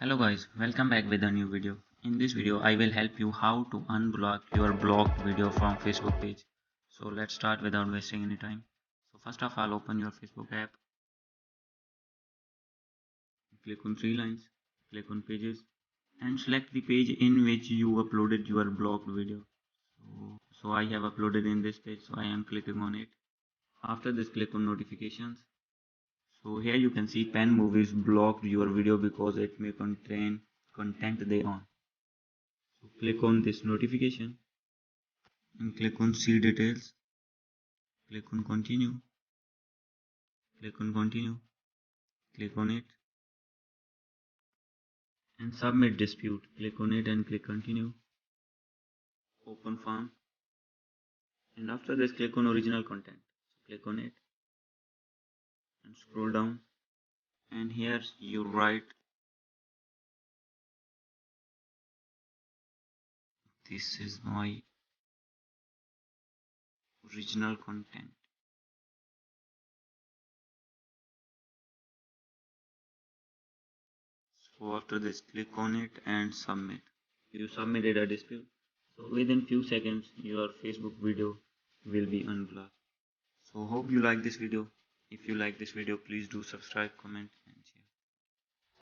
Hello guys, welcome back with a new video. In this video, I will help you how to unblock your blocked video from Facebook page. So let's start without wasting any time. So first of all, open your Facebook app, click on three lines, click on pages and select the page in which you uploaded your blocked video. So I have uploaded in this page, so I am clicking on it. After this, click on notifications. So here you can see Pen Movies blocked your video because it may contain content they own. So click on this notification and click on see details, click on continue, click on continue, click on it and submit dispute, click on it and click continue, open form and after this click on original content, so click on it and scroll down and here you write this is my original content. So after this click on it and submit. You submitted a dispute. So within few seconds your Facebook video will be unblocked. So hope you like this video. If you like this video, please do subscribe, comment